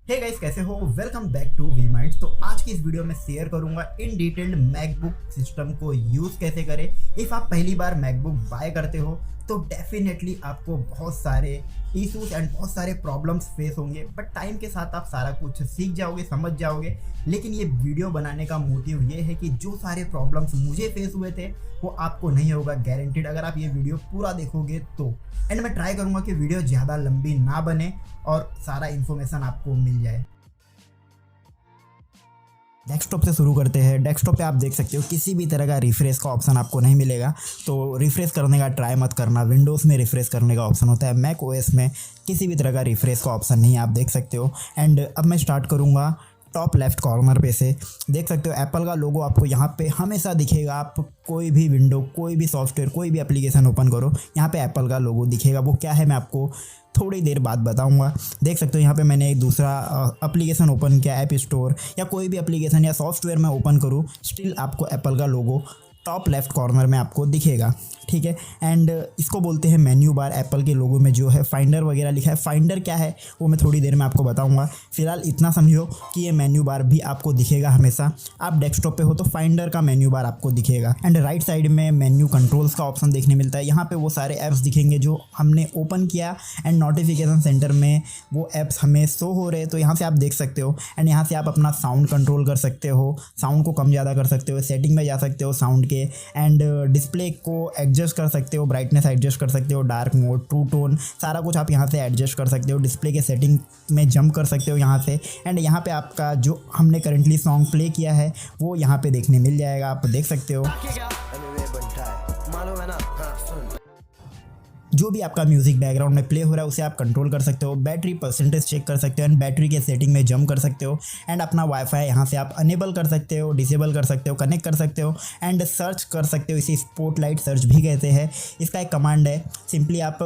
हे guys, कैसे हो? Welcome back to V Minds. तो आज की इस वीडियो में शेयर करूंगा इन डिटेल्ड मैकबुक सिस्टम को यूज़ कैसे करें। इफ़ आप पहली बार मैकबुक बाय करते हो तो डेफिनेटली आपको बहुत सारे इश्यूज एंड बहुत सारे प्रॉब्लम्स फेस होंगे, बट टाइम के साथ आप सारा कुछ सीख जाओगे, समझ जाओगे। लेकिन ये वीडियो बनाने का मोटिव ये है कि जो सारे प्रॉब्लम्स मुझे फेस हुए थे वो आपको नहीं होगा, गारंटीड, अगर आप ये वीडियो पूरा देखोगे तो। एंड मैं ट्राई करूँगा कि वीडियो ज़्यादा लंबी ना बने और सारा इन्फॉर्मेशन आपको मिल जाए। डेस्कटॉप से शुरू करते हैं। डेस्कटॉप पे आप देख सकते हो किसी भी तरह का रिफ्रेश का ऑप्शन आपको नहीं मिलेगा, तो रिफ्रेश करने का ट्राई मत करना। विंडोज़ में रिफ्रेश करने का ऑप्शन होता है, मैक ओएस में किसी भी तरह का रिफ्रेश का ऑप्शन नहीं है, आप देख सकते हो। एंड अब मैं स्टार्ट करूँगा टॉप लेफ्ट कॉर्नर पे से। देख सकते हो एप्पल का लोगो आपको यहाँ पे हमेशा दिखेगा। आप कोई भी विंडो, कोई भी सॉफ्टवेयर, कोई भी एप्लीकेशन ओपन करो, यहाँ पे एप्पल का लोगो दिखेगा। वो क्या है मैं आपको थोड़ी देर बाद बताऊंगा। देख सकते हो यहाँ पे मैंने एक दूसरा एप्लीकेशन ओपन किया, ऐप स्टोर या कोई भी एप्लीकेशन या सॉफ्टवेयर मैं ओपन करूँ, स्टिल आपको एप्पल का लोगो टॉप लेफ्ट कॉर्नर में आपको दिखेगा, ठीक है। एंड इसको बोलते हैं मेन्यू बार। एप्पल के लोगो में जो है फाइंडर वगैरह लिखा है, फाइंडर क्या है वो मैं थोड़ी देर में आपको बताऊंगा। फिलहाल इतना समझो कि ये मेन्यू बार भी आपको दिखेगा हमेशा। आप डेस्कटॉप पे हो तो फाइंडर का मेन्यू बार आपको दिखेगा। एंड राइट साइड में मेन्यू कंट्रोल्स का ऑप्शन देखने मिलता है। यहाँ पे वो सारे ऐप्स दिखेंगे जो हमने ओपन किया, एंड नोटिफिकेशन सेंटर में वो ऐप्स हमें शो हो रहे हैं, तो यहाँ से आप देख सकते हो। एंड यहाँ से आप अपना साउंड कंट्रोल कर सकते हो, साउंड को कम ज़्यादा कर सकते हो, सेटिंग में जा सकते हो साउंड के। एंड डिस्प्ले को एडजस्ट कर सकते हो, ब्राइटनेस एडजस्ट कर सकते हो, डार्क मोड, ट्रू टोन, सारा कुछ आप यहाँ से एडजस्ट कर सकते हो। डिस्प्ले के सेटिंग में जंप कर सकते हो यहाँ से। एंड यहाँ पे आपका जो हमने करंटली सॉन्ग प्ले किया है वो यहाँ पे देखने मिल जाएगा, आप देख सकते हो। जो भी आपका म्यूजिक बैकग्राउंड में प्ले हो रहा है उसे आप कंट्रोल कर सकते हो। बैटरी परसेंटेज चेक कर सकते हो, एंड बैटरी के सेटिंग में जंप कर सकते हो। एंड अपना वाईफाई यहाँ से आप अनेबल कर सकते हो, डिसेबल कर सकते हो, कनेक्ट कर सकते हो। एंड सर्च कर सकते हो, इसे स्पॉटलाइट सर्च भी कहते हैं। इसका एक कमांड है, सिंपली आप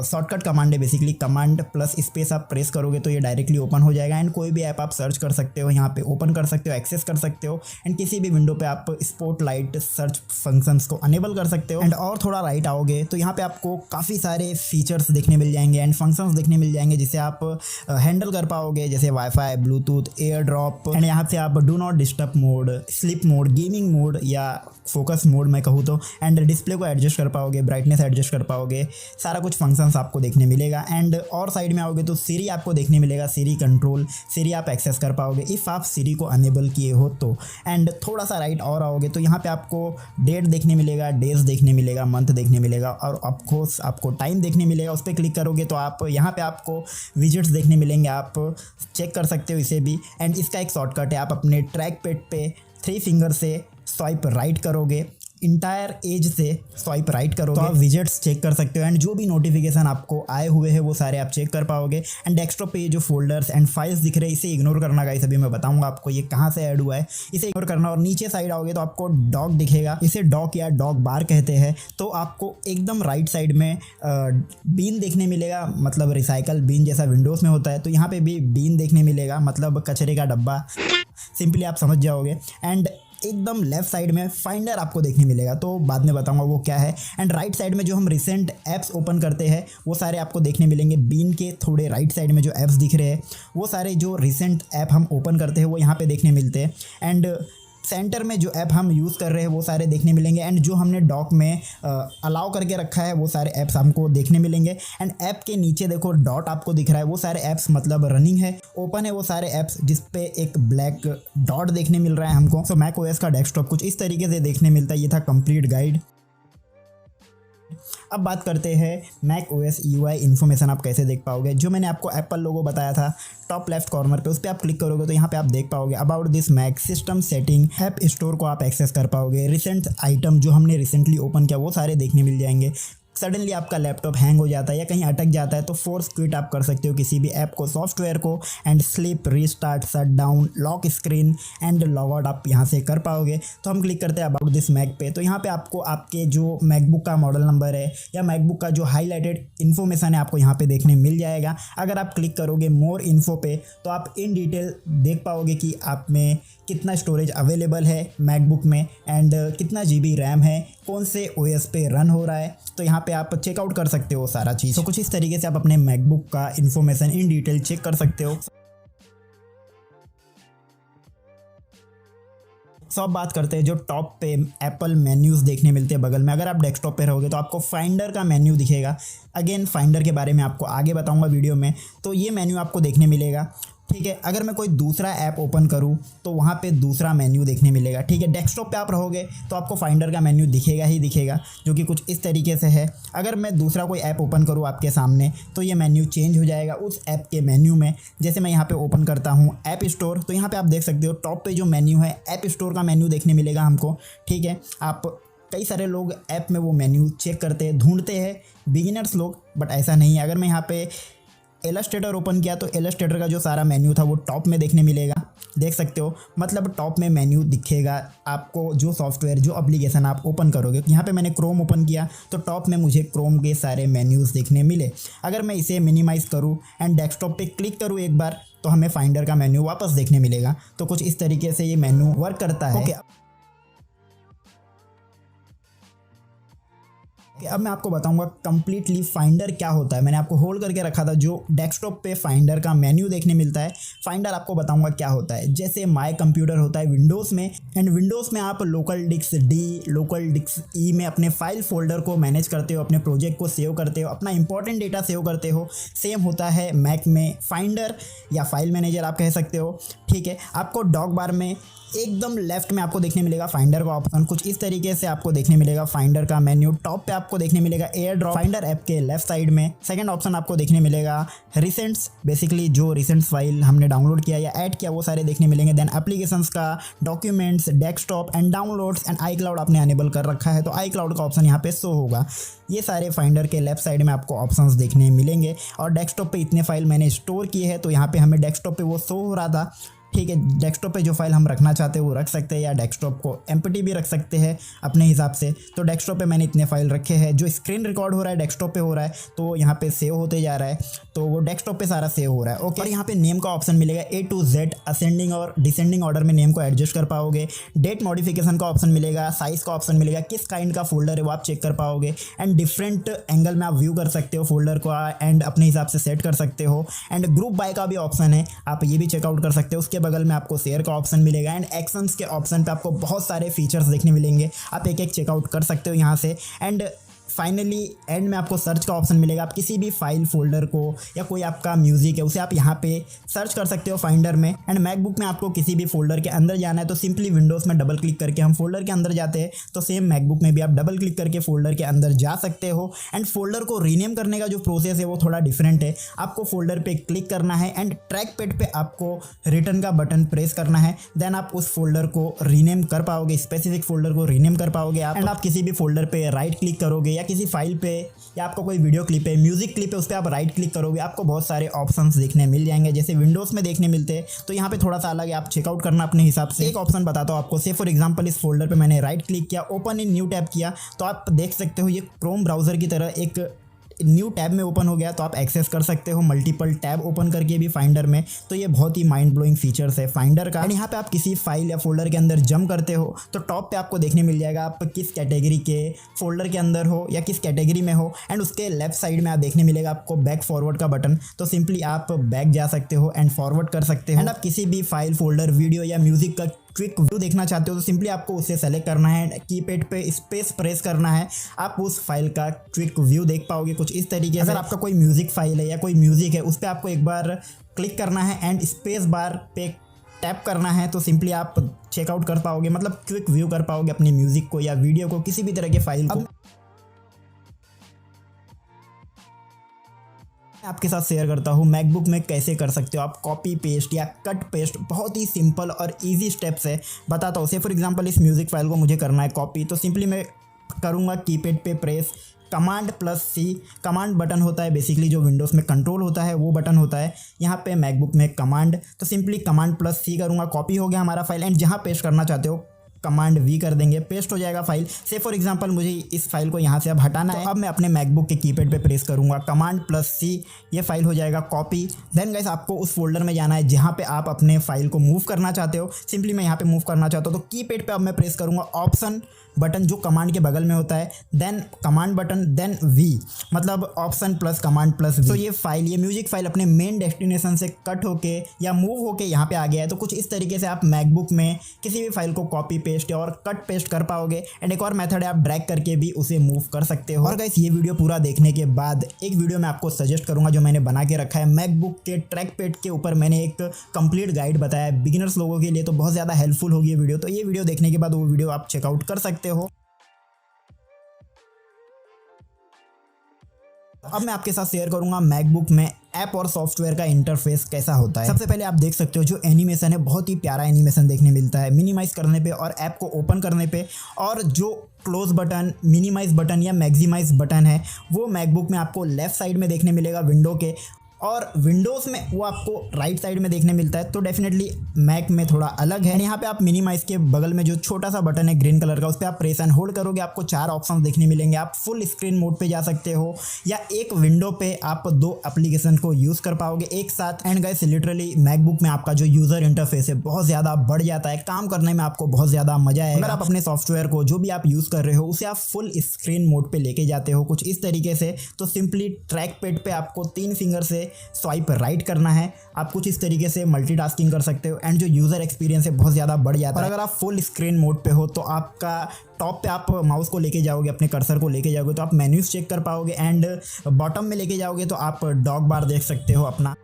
शॉर्टकट कमांड है बेसिकली। कमांड प्लस स्पेस आप प्रेस करोगे तो ये डायरेक्टली ओपन हो जाएगा। एंड कोई भी ऐप आप सर्च कर सकते हो, यहाँ पे ओपन कर सकते हो, एक्सेस कर सकते हो। एंड किसी भी विंडो पे आप स्पॉटलाइट सर्च फंक्शंस को अनेबल कर सकते हो। एंड और थोड़ा राइट आओगे तो यहाँ पे आपको काफ़ी सारे फीचर्स देखने मिल जाएंगे एंड फंक्शंस देखने मिल जाएंगे जिसे आप हैंडल कर पाओगे, जैसे wifi, Bluetooth, air drop. And यहाँ से आप do not disturb mode, sleep mode, gaming mode या फोकस मोड मैं कहूँ तो। एंड डिस्प्ले को एडजस्ट कर पाओगे, ब्राइटनेस एडजस्ट कर पाओगे, सारा कुछ फंक्शंस आपको देखने मिलेगा। एंड और साइड में आओगे तो सीरी आपको देखने मिलेगा, सीरी कंट्रोल, सीरी आप एक्सेस कर पाओगे इफ़ आप सीरी को अनेबल किए हो तो। एंड थोड़ा सा राइट और आओगे तो यहाँ पे आपको डेट देखने मिलेगा, डेज देखने मिलेगा, मंथ देखने मिलेगा, और ऑफकोर्स आपको टाइम देखने मिलेगा। उस पर क्लिक करोगे तो आप यहाँ पे आपको विजेट्स देखने मिलेंगे, आप चेक कर सकते हो इसे भी। एंड इसका एक शॉर्टकट है, आप अपने ट्रैक पैड पे 3 फिंगर से स्वाइप राइट करोगे, इंटायर एज से स्वाइप राइट करोगे तो आप विजेट्स चेक कर सकते हो। एंड जो भी नोटिफिकेशन आपको आए हुए हैं वो सारे आप चेक कर पाओगे। एंड डेस्कटॉप पे ये जो फोल्डर्स एंड फाइल्स दिख रहे हैं इसे इग्नोर करना गाइस, अभी मैं बताऊंगा आपको ये कहाँ से ऐड हुआ है, इसे इग्नोर करना। और नीचे साइड आओगे तो आपको डॉक दिखेगा, इसे डॉक या डॉक बार कहते हैं। तो आपको एकदम राइट साइड में बीन देखने मिलेगा, मतलब रिसाइकल बीन जैसा विंडोज़ में होता है, तो यहाँ पे भी बीन देखने मिलेगा, मतलब कचरे का डब्बा, सिंपली आप समझ जाओगे। एंड एकदम लेफ्ट साइड में फाइंडर आपको देखने मिलेगा, तो बाद में बताऊंगा वो क्या है। एंड राइट साइड में जो हम रिसेंट ऐप्स ओपन करते हैं वो सारे आपको देखने मिलेंगे। बीन के थोड़े राइट साइड में जो ऐप्स दिख रहे हैं वो सारे जो रिसेंट ऐप हम ओपन करते हैं वो यहाँ पे देखने मिलते हैं। एंड सेंटर में जो ऐप हम यूज़ कर रहे हैं वो सारे देखने मिलेंगे। एंड जो हमने डॉक में अलाउ करके रखा है वो सारे ऐप्स हमको देखने मिलेंगे। एंड ऐप के नीचे देखो डॉट आपको दिख रहा है, वो सारे ऐप्स मतलब रनिंग है, ओपन है वो सारे ऐप्स, जिस पे एक ब्लैक डॉट देखने मिल रहा है हमको। सो मैक ओएस का डेस्कटॉप कुछ इस तरीके से देखने मिलता है। ये था कंप्लीट गाइड। अब बात करते हैं मैक ओएस यूआई इन्फॉर्मेशन आप कैसे देख पाओगे। जो मैंने आपको एप्पल लोगो बताया था टॉप लेफ्ट कॉर्नर पे, उस पर आप क्लिक करोगे तो यहाँ पे आप देख पाओगे about this Mac, system setting, app store को आप एक्सेस कर पाओगे। रिसेंट आइटम जो हमने रिसेंटली ओपन किया वो सारे देखने मिल जाएंगे। सडनली आपका लैपटॉप हैंग हो जाता है या कहीं अटक जाता है तो फोर्स क्विट आप कर सकते हो किसी भी ऐप को, सॉफ्टवेयर को। And slip, restart, shut down, lock screen and log out आप यहाँ से कर पाओगे। तो हम क्लिक करते हैं अबाउट दिस मैक पे, तो यहाँ पे आपको आपके जो मैकबुक का मॉडल नंबर है या मैकबुक का जो हाईलाइटेड इन्फॉर्मेशन है आपको यहाँ पे देखने मिल जाएगा। अगर आप क्लिक करोगे मोर इन्फो पे तो आप इन डिटेल देख पाओगे कि आप में कितना स्टोरेज अवेलेबल है मैकबुक में, एंड कितना GB रैम है, कौन से OS पे रन हो रहा है। तो यहाँ पे आप चेकआउट कर सकते हो सारा चीज़। तो कुछ इस तरीके से आप अपने मैकबुक का इन्फॉर्मेशन इन डिटेल चेक कर सकते हो। सो अब बात करते हैं जो टॉप पे एप्पल मेन्यूज़ देखने मिलते हैं बगल में। अगर आप डेस्कटॉप पे रहोगे तो आपको फाइंडर का मेन्यू दिखेगा। अगेन फाइंडर के बारे में आपको आगे बताऊंगा वीडियो में। तो ये मेन्यू आपको देखने मिलेगा, ठीक है। अगर मैं कोई दूसरा ऐप ओपन करूं तो वहाँ पे दूसरा मेन्यू देखने मिलेगा, ठीक है। डेस्कटॉप पे आप रहोगे तो आपको फाइंडर का मेन्यू दिखेगा ही दिखेगा, जो कि कुछ इस तरीके से है। अगर मैं दूसरा कोई ऐप ओपन करूं आपके सामने तो ये मेन्यू चेंज हो जाएगा उस ऐप के मेन्यू में। जैसे मैं यहाँ पे ओपन करता हूँ ऐप स्टोर, तो यहाँ पे आप देख सकते हो टॉप पे जो मेन्यू है ऐप स्टोर का मेन्यू देखने मिलेगा हमको, ठीक है। आप कई सारे लोग ऐप में वो मेन्यू चेक करते हैं, ढूंढते हैं, बिगिनर्स लोग, बट ऐसा नहीं है। अगर मैं यहाँ पे इलस्ट्रेटर ओपन किया तो इलस्ट्रेटर का जो सारा मेन्यू था वो टॉप में देखने मिलेगा, देख सकते हो। मतलब टॉप में मेन्यू दिखेगा आपको, जो सॉफ्टवेयर जो एप्लीकेशन आप ओपन करोगे। यहाँ पे मैंने क्रोम ओपन किया तो टॉप में मुझे क्रोम के सारे मेन्यूज़ देखने मिले। अगर मैं इसे मिनिमाइज़ करूँ एंड डेस्कटॉप पे क्लिक करूँ एक बार तो हमें फाइंडर का मेन्यू वापस देखने मिलेगा। तो कुछ इस तरीके से ये मेन्यू वर्क करता है। ओके, अब मैं आपको बताऊंगा कंप्लीटली फाइंडर क्या होता है। मैंने आपको होल्ड करके रखा था, जो डेस्कटॉप पे फाइंडर का मेन्यू देखने मिलता है। फाइंडर आपको बताऊंगा क्या होता है। जैसे माय कंप्यूटर होता है विंडोज़ में, एंड विंडोज़ में आप local disk D, local disk E में अपने फाइल फोल्डर को मैनेज करते हो, अपने प्रोजेक्ट को सेव करते हो, अपना इंपॉर्टेंट डेटा सेव करते हो। सेम होता है मैक में फाइंडर या फाइल मैनेजर आप कह सकते हो, ठीक है। आपको डॉक बार में एकदम लेफ्ट में आपको देखने मिलेगा फाइंडर का ऑप्शन। कुछ इस तरीके से आपको देखने मिलेगा फाइंडर का मेन्यू। टॉप पे आपको देखने मिलेगा एयर ड्रॉप। फाइंडर ऐप के लेफ्ट साइड में सेकंड ऑप्शन आपको देखने मिलेगा रिसेंट्स, बेसिकली जो रिसेंट्स फाइल हमने डाउनलोड किया या ऐड किया वो सारे देखने मिलेंगे। देन एप्लीकेशंस का, documents, desktop and downloads and I cloud आपने अनेबल कर रखा है तो आई क्लाउड का ऑप्शन यहाँ पे शो होगा। ये सारे फाइंडर के लेफ्ट साइड में आपको ऑप्शंस देखने मिलेंगे। और डेस्कटॉप पे इतने फाइल मैंने स्टोर किए हैं तो यहाँ पे हमें डेस्कटॉप पे वो शो हो रहा था, ठीक है। डेस्कटॉप पे जो फाइल हम रखना चाहते हैं वो रख सकते हैं, या डेस्कटॉप को एम्प्टी भी रख सकते हैं अपने हिसाब से। तो डेस्कटॉप पे मैंने इतने फाइल रखे हैं। जो स्क्रीन रिकॉर्ड हो रहा है डेस्कटॉप पे हो रहा है तो यहाँ पे सेव होते जा रहा है, तो वो डेस्कटॉप पे सारा सेव हो रहा है, ओके। और यहाँ पे नेम का ऑप्शन मिलेगा A to Z, असेंडिंग और डिसेंडिंग ऑर्डर में नेम को एडजस्ट कर पाओगे। डेट मॉडिफिकेशन का ऑप्शन मिलेगा, साइज़ का ऑप्शन मिलेगा, किस काइंड का फोल्डर है वो आप चेक कर पाओगे। एंड डिफरेंट एंगल में आप व्यू कर सकते हो फोल्डर को एंड अपने हिसाब से सेट कर सकते हो। एंड ग्रुप बाय का भी ऑप्शन है, आप ये भी चेकआउट कर सकते हो। उसके बगल में आपको शेयर का ऑप्शन मिलेगा एंड एक्शंस के ऑप्शन पे आपको बहुत सारे फीचर्स देखने मिलेंगे, आप एक एक चेकआउट कर सकते हो यहाँ से। एंड फाइनली एंड में आपको सर्च का ऑप्शन मिलेगा। आप किसी भी फाइल फोल्डर को या कोई आपका म्यूजिक है उसे आप यहाँ पे सर्च कर सकते हो फाइंडर में। एंड मैकबुक में आपको किसी भी फोल्डर के अंदर जाना है तो सिंपली विंडोज़ में डबल क्लिक करके हम फोल्डर के अंदर जाते हैं, तो सेम मैकबुक में भी आप डबल क्लिक करके फोल्डर के अंदर जा सकते हो। एंड फोल्डर को रीनेम करने का जो प्रोसेस है वो थोड़ा डिफरेंट है। आपको फोल्डर पे क्लिक करना है एंड ट्रैक पैड पे आपको रिटर्न का बटन प्रेस करना है, देन आप उस फोल्डर को रीनेम कर पाओगे, स्पेसिफिक फोल्डर को रीनेम कर पाओगे आप। एंड आप किसी भी फोल्डर पे राइट क्लिक करोगे या किसी फाइल पे, या आपको कोई वीडियो क्लिप है, म्यूजिक क्लिप है, उस पर आप राइट क्लिक करोगे, आपको बहुत सारे ऑप्शंस देखने मिल जाएंगे जैसे विंडोज़ में देखने मिलते हैं। तो यहाँ पे थोड़ा सा अलग है, आप चेकआउट करना अपने हिसाब से। एक ऑप्शन बताता हूँ आपको, से फॉर एग्जांपल इस फोल्डर पे मैंने राइट क्लिक किया, ओपन इन न्यू टैब किया, तो आप देख सकते हो ये क्रोम ब्राउज़र की तरह एक न्यू टैब में ओपन हो गया। तो आप एक्सेस कर सकते हो मल्टीपल टैब ओपन करके भी फाइंडर में। तो ये बहुत ही माइंड ब्लोइंग फीचर्स है फाइंडर का। एंड यहाँ पे आप किसी फाइल या फोल्डर के अंदर जंप करते हो तो टॉप पे आपको देखने मिल जाएगा आप किस कैटेगरी के फोल्डर के अंदर हो या किस कैटेगरी में हो। एंड उसके लेफ्ट साइड में आप देखने मिलेगा आपको बैक फॉरवर्ड का बटन, तो सिंपली आप बैक जा सकते हो एंड फॉरवर्ड कर सकते हो। एंड आप किसी भी फाइल, फोल्डर, वीडियो या म्यूजिक का क्विक व्यू देखना चाहते हो तो सिंपली आपको उसे सेलेक्ट करना है, कीपैड पे स्पेस प्रेस करना है, आप उस फाइल का क्विक व्यू देख पाओगे कुछ इस तरीके से। अगर आपका कोई म्यूजिक फाइल है या कोई म्यूजिक है उस पर आपको एक बार क्लिक करना है एंड स्पेस बार पे टैप करना है तो सिंपली आप चेकआउट कर पाओगे, मतलब क्विक व्यू कर पाओगे अपने म्यूजिक को या वीडियो को, किसी भी तरह के फाइल को। आपके साथ शेयर करता हूँ मैकबुक में कैसे कर सकते हो आप कॉपी पेस्ट या कट पेस्ट। बहुत ही सिंपल और इजी स्टेप्स है, बताता हूँ। से फॉर एग्जांपल इस म्यूज़िक फाइल को मुझे करना है कॉपी, तो सिंपली मैं करूँगा कीपैड पे प्रेस Command+C। कमांड बटन होता है बेसिकली जो विंडोज़ में कंट्रोल होता है वो बटन होता है, यहाँ पे मैकबुक में कमांड, तो सिंपली Command+C करूँगा, कॉपी हो गया हमारा फाइल। एंड जहाँ पेस्ट करना चाहते हो Command+V कर देंगे, पेस्ट हो जाएगा फाइल। से फॉर एग्जांपल मुझे इस फाइल को यहाँ से अब हटाना है, अब मैं अपने मैकबुक के कीपैड पे प्रेस करूँगा Command+C, ये फाइल हो जाएगा कॉपी। देन गाइस आपको उस फोल्डर में जाना है जहाँ पे आप अपने फाइल को मूव करना चाहते हो। सिंपली मैं यहाँ पे मूव करना चाहता हूँ तो कीपैड पे अब मैं प्रेस करूँगा बटन जो कमांड के बगल में होता है, then command button, then V, मतलब option plus command plus V. तो ये फाइल, ये म्यूजिक फाइल अपने मेन डेस्टिनेशन से कट होके या मूव होके यहाँ पे आ गया है। तो कुछ इस तरीके से आप मैकबुक में किसी भी फाइल को कॉपी पेस्ट और कट पेस्ट कर पाओगे। एंड एक और मेथड है, आप ड्रैग करके भी उसे मूव कर सकते हो। और गाइस ये वीडियो पूरा देखने के बाद एक वीडियो मैं आपको सजेस्ट करूंगा जो मैंने बना के रखा है मैकबुक के ट्रैक पैड के ऊपर। मैंने एक कंप्लीट गाइड बताया है बिगिनर्स लोगों के लिए, तो बहुत ज़्यादा हेल्पफुल होगी ये वीडियो। तो ये वीडियो देखने के बाद वो वीडियो आप चेकआउट कर सकते हो। अब मैं आपके साथ शेयर करूंगा मैकबुक में ऐप और सॉफ्टवेयर का इंटरफेस कैसा होता है। सबसे पहले आप देख सकते हो जो एनिमेशन है, बहुत ही प्यारा एनिमेशन देखने मिलता है मिनिमाइज करने पे और ऐप को ओपन करने पे। और जो क्लोज बटन, मिनिमाइज बटन या मैक्सिमाइज बटन है वो मैकबुक में आपको लेफ्ट साइड में देखने मिलेगा विंडो के, और विंडोज़ में वो आपको राइट साइड में देखने मिलता है। तो डेफिनेटली मैक में थोड़ा अलग है। यहाँ पे आप मिनिमाइज के बगल में जो छोटा सा बटन है ग्रीन कलर का, उस पर आप प्रेस एंड होल्ड करोगे, आपको 4 ऑप्शन देखने मिलेंगे। आप फुल स्क्रीन मोड पे जा सकते हो या एक विंडो पे आप 2 एप्लीकेशन को यूज़ कर पाओगे एक साथ। एंड गाइस लिटरली मैकबुक में आपका जो यूज़र इंटरफेस है बहुत ज़्यादा बढ़ जाता है, काम करने में आपको बहुत ज़्यादा मजा आएगा। अगर आप अपने सॉफ्टवेयर को जो भी आप यूज़ कर रहे हो उसे आप फुल स्क्रीन मोड पे लेके जाते हो कुछ इस तरीके से, तो सिंपली ट्रैक पैड पे आपको 3 फिंगर से स्वाइप राइट करना है। आप कुछ इस तरीके से मल्टीटास्किंग कर सकते हो एंड जो यूज़र एक्सपीरियंस है बहुत ज़्यादा बढ़ जाता है। और अगर आप फुल स्क्रीन मोड पे हो तो आपका टॉप पे आप माउस को लेके जाओगे, अपने कर्सर को लेके जाओगे तो आप मेन्यूज चेक कर पाओगे। एंड बॉटम में लेके जाओगे तो आप डॉग बार देख सकते हो अपना।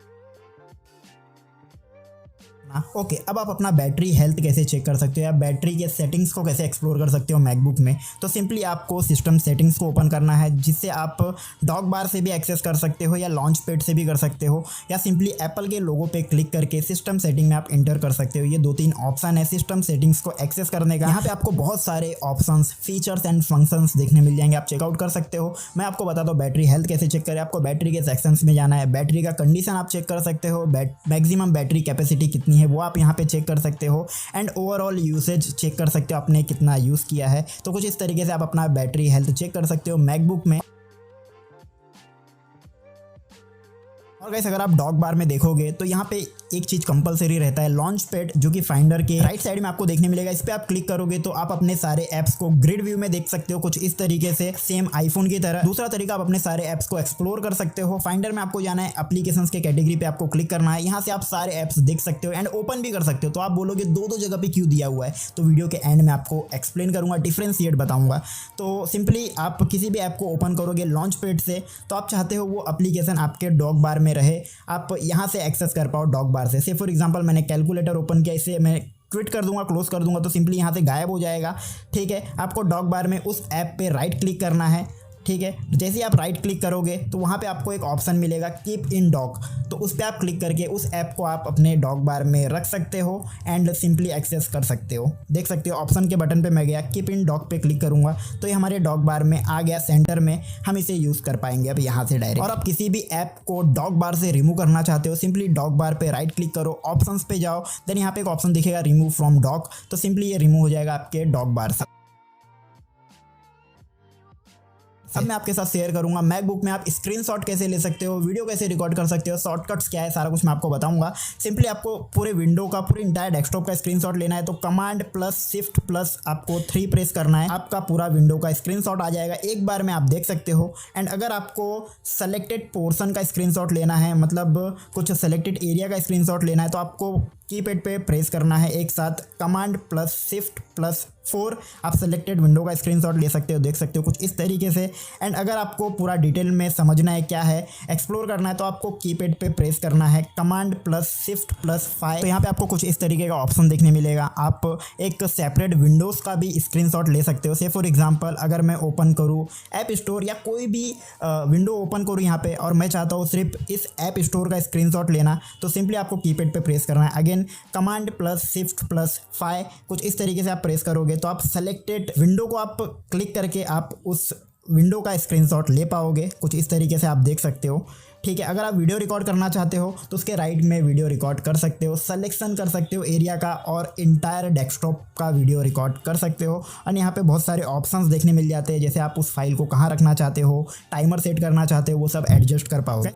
ओके, अब आप अपना बैटरी हेल्थ कैसे चेक कर सकते हो या बैटरी के सेटिंग्स को कैसे एक्सप्लोर कर सकते हो मैकबुक में। तो सिंपली आपको सिस्टम सेटिंग्स को ओपन करना है, जिससे आप डॉग बार से भी एक्सेस कर सकते हो या लॉन्च पैड से भी कर सकते हो, या सिंपली एप्पल के लोगो पे क्लिक करके सिस्टम सेटिंग में आप इंटर कर सकते हो। ये 2-3 ऑप्शन है सिस्टम सेटिंग्स को एक्सेस करने का। यहाँ पे आपको बहुत सारे ऑप्शंस, फीचर्स एंड फंक्शंस देखने मिल जाएंगे, आप चेकआउट कर सकते हो। मैं आपको बताता हूँ बैटरी हेल्थ कैसे चेक करें। आपको बैटरी के सेक्शंस में जाना है, बैटरी का कंडीशन आप चेक कर सकते हो, मैक्सिमम बैटरी कैपेसिटी कितनी है वो आप यहाँ पे चेक कर सकते हो, एंड ओवरऑल यूसेज चेक कर सकते हो आपने कितना यूज़ किया है। तो कुछ इस तरीके से आप अपना बैटरी हेल्थ चेक कर सकते हो मैकबुक में। और गाइस अगर आप डॉग बार में देखोगे तो यहाँ पे एक चीज़ कंपलसरी रहता है, लॉन्च पैड, जो कि फाइंडर के राइट साइड में आपको देखने मिलेगा। इस पर आप क्लिक करोगे तो आप अपने सारे ऐप्स को ग्रिड व्यू में देख सकते हो कुछ इस तरीके से, सेम आईफोन की तरह। दूसरा तरीका, आप अपने सारे ऐप्स को एक्सप्लोर कर सकते हो। फाइंडर में आपको जाना है, एप्लीकेशंस के कैटेगरी पे आपको क्लिक करना है, यहाँ से आप सारे ऐप्स देख सकते हो एंड ओपन भी कर सकते हो। तो आप बोलोगे 2-2 जगह पे क्यों दिया हुआ है, तो वीडियो के एंड में आपको एक्सप्लेन करूंगा, डिफ्रेंशिएट बताऊंगा। तो सिंपली आप किसी भी ऐप को ओपन करोगे लॉन्च पैड से, तो आप चाहते हो वो एप्लीकेशन आपके डॉग बार में रहे, आप यहाँ से एक्सेस कर पाओ डॉग बार से। फॉर एग्जांपल मैंने कैलकुलेटर ओपन किया, इसे मैं क्विट कर दूंगा, क्लोज कर दूंगा, तो सिंपली यहाँ से गायब हो जाएगा। ठीक है, आपको डॉग बार में उस ऐप पे राइट क्लिक करना है। ठीक है, जैसे ही आप राइट क्लिक करोगे तो वहाँ पे आपको एक ऑप्शन मिलेगा कीप इन डॉग, तो उस पर आप क्लिक करके उस ऐप को आप अपने डॉग बार में रख सकते हो एंड सिंपली एक्सेस कर सकते हो। देख सकते हो ऑप्शन के बटन पे मैं गया, कीप इन डॉग पे क्लिक करूँगा तो ये हमारे डॉग बार में आ गया सेंटर में, हम इसे यूज़ कर पाएंगे अब यहाँ से डायरेक्ट। और आप किसी भी ऐप को डॉग बार से रिमूव करना चाहते हो, सिंपली डॉग बार पे राइट क्लिक करो, ऑप्शंस पे जाओ, देन यहाँ पे एक ऑप्शन दिखेगा रिमूव फ्रॉम डॉग, तो सिंपली ये रिमूव हो जाएगा आपके डॉग बार से। अब मैं आपके साथ शेयर करूंगा मैकबुक में आप स्क्रीनशॉट कैसे ले सकते हो, वीडियो कैसे रिकॉर्ड कर सकते हो, शॉर्टकट्स क्या है, सारा कुछ मैं आपको बताऊंगा। सिंपली आपको पूरे विंडो का, पूरे इंटायर डेस्कटॉप का स्क्रीनशॉट लेना है तो कमांड प्लस शिफ्ट प्लस आपको 3 प्रेस करना है, आपका पूरा विंडो का स्क्रीनशॉट आ जाएगा, एक बार में आप देख सकते हो। एंड अगर आपको सेलेक्टेड पोर्शन का स्क्रीनशॉट लेना है, मतलब कुछ सेलेक्टेड एरिया का स्क्रीनशॉट लेना है, तो आपको कीपैड पे प्रेस करना है एक साथ कमांड प्लस शिफ्ट प्लस 4, आप सेलेक्टेड विंडो का स्क्रीनशॉट ले सकते हो, देख सकते हो कुछ इस तरीके से। एंड अगर आपको पूरा डिटेल में समझना है क्या है, एक्सप्लोर करना है, तो आपको कीपैड पे प्रेस करना है कमांड प्लस शिफ्ट प्लस 5, तो यहाँ पे आपको कुछ इस तरीके का ऑप्शन देखने मिलेगा। आप एक सेपरेट विंडोज़ का भी स्क्रीनशॉट ले सकते हो। से फॉर एग्जांपल अगर मैं ओपन करूँ ऐप स्टोर या कोई भी विंडो ओपन करूँ यहाँ पे, और मैं चाहता हूँ सिर्फ इस ऐप स्टोर का स्क्रीनशॉट लेना, तो सिंपली आपको कीपैड पे प्रेस करना है, again command plus shift plus 5, कुछ इस तरीके से आप प्रेस करोगे तो आप सेलेक्टेड विंडो को आप क्लिक करके आप उस विंडो का स्क्रीनशॉट ले पाओगे, कुछ इस तरीके से आप देख सकते हो। ठीक है, अगर आप वीडियो रिकॉर्ड करना चाहते हो तो उसके राइट में वीडियो रिकॉर्ड कर सकते हो, सिलेक्शन कर सकते हो एरिया का और इंटायर डेस्कटॉप का वीडियो रिकॉर्ड कर सकते हो। और यहाँ पे बहुत सारे ऑप्शंस देखने मिल जाते हैं, जैसे आप उस फाइल को कहाँ रखना चाहते हो, टाइमर सेट करना चाहते हो, वो सब एडजस्ट कर पाओगे।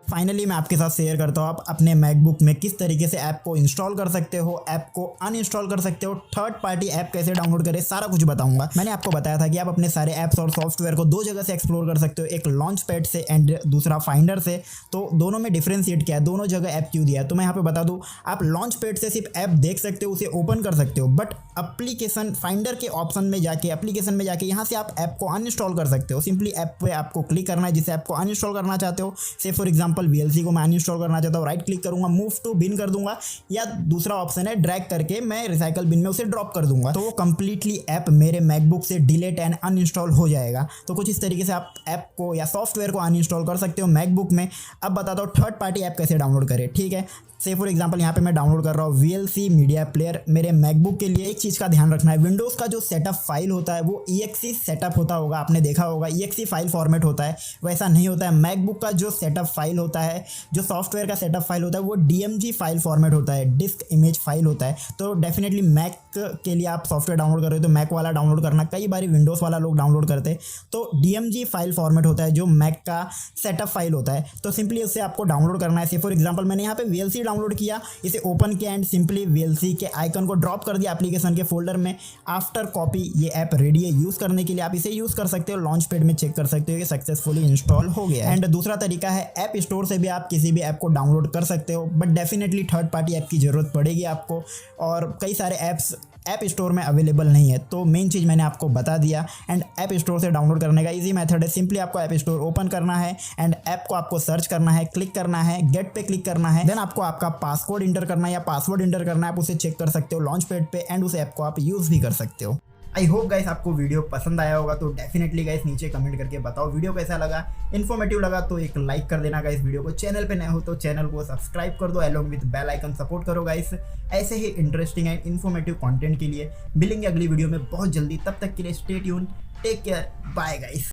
फाइनली मैं आपके साथ शेयर करता हूँ आप अपने मैकबुक में किस तरीके से ऐप को इंस्टॉल कर सकते हो, ऐप को अनइंस्टॉल कर सकते हो, थर्ड पार्टी ऐप कैसे डाउनलोड करें, सारा कुछ बताऊंगा। मैंने आपको बताया था कि आप अपने सारे ऐप्स और सॉफ्टवेयर को दो जगह से एक्सप्लोर कर सकते हो, एक लॉन्च पैड से एंड दूसरा फाइंडर से। तो दोनों में डिफरेंशिएट किया है, दोनों जगह ऐप क्यों दिया है। तो मैं यहाँ पे बता दूँ, आप लॉन्च पैड से सिर्फ ऐप देख सकते हो, उसे ओपन कर सकते हो, बट एप्लीकेशन फाइंडर के ऑप्शन में जाके एप्लीकेशन में जाके यहाँ से आप ऐप को अनइंस्टॉल कर सकते हो। सिंपली ऐप पे आपको क्लिक करना है जिस ऐप को अनइंस्टॉल करना चाहते हो। से फॉर एग्जांपल VLC को मैं अनइंस्टॉल करना चाहता हूँ, राइट क्लिक करूंगा, मूव टू बिन कर दूंगा, या दूसरा ऑप्शन है ड्रैग करके मैं रिसाइकल बिन में उसे ड्रॉप कर दूंगा। तो वो कंप्लीटली ऐप मेरे मैकबुक से डिलीट एंड अनइंस्टॉल हो जाएगा। तो कुछ इस तरीके से आप ऐप को या सॉफ्टवेयर को अनइंस्टॉल कर सकते हो मैकबुक में। अब बताता हूँ थर्ड पार्टी ऐप कैसे डाउनलोड करें, ठीक है। से फॉर एग्जांपल यहाँ पे मैं डाउनलोड कर रहा हूँ VLC मीडिया प्लेयर मेरे मैकबुक के लिए। एक चीज़ का ध्यान रखना है, विंडोज़ का जो सेटअप फाइल होता है वो EXE सेटअप होता होगा, आपने देखा होगा EXE फाइल फॉर्मेट होता है, वैसा नहीं होता है। मैकबुक का जो सेटअप फाइल होता है, जो सॉफ्टवेयर का सेटअप फाइल होता है, वो DMG फाइल फॉर्मेट होता है, डिस्क इमेज फाइल होता है। तो डेफिनेटली मैक के लिए आप सॉफ्टवेयर डाउनलोड कर रहे हो तो मैक वाला डाउनलोड करना, कई बार विंडोज़ वाला लोग डाउनलोड करते हैं। तो DMG फाइल फॉर्मेट होता है जो मैक का सेटअप फाइल होता है। तो सिंपली उससे आपको डाउनलोड करना है। से फॉर एग्जांपल मैंने यहाँ पे VLC डाउनलोड किया, इसे ओपन किया एंड सिंपली VLC के आइकन को ड्रॉप कर दिया एप्लीकेशन के फोल्डर में। आफ्टर कॉपी ये ऐप रेडी है यूज़ करने के लिए, आप इसे यूज़ कर सकते हो। लॉन्च पैड में चेक कर सकते हो कि सक्सेसफुली इंस्टॉल हो गया। एंड दूसरा तरीका है ऐप स्टोर से भी आप किसी भी ऐप को डाउनलोड कर सकते हो, but definitely third party app की ज़रूरत पड़ेगी आपको, और कई सारे ऐप्स ऐप स्टोर में अवेलेबल नहीं है। तो मेन चीज़ मैंने आपको बता दिया। एंड ऐप स्टोर से डाउनलोड करने का इजी मेथड है, सिंपली आपको ऐप स्टोर ओपन करना है एंड ऐप को आपको सर्च करना है, क्लिक करना है, गेट पे क्लिक करना है, देन आपको आपका पासकोड इंटर करना है या पासवर्ड इंटर करना है, आप उसे चेक कर सकते हो लॉन्च पैड पे एंड उस ऐप को आप यूज़ भी कर सकते हो। आई होप गाइस आपको वीडियो पसंद आया होगा, तो डेफिनेटली गाइस नीचे कमेंट करके बताओ वीडियो कैसा लगा। इन्फॉर्मेटिव लगा तो एक लाइक कर देना गाइस वीडियो को, चैनल पे नए हो तो चैनल को सब्सक्राइब कर दो, along with bell icon support करो गाइस। ऐसे ही इंटरेस्टिंग एंड इन्फॉर्मेटिव कंटेंट के लिए मिलेंगे अगली वीडियो में बहुत जल्दी। तब तक के लिए stay tuned, take care, bye guys.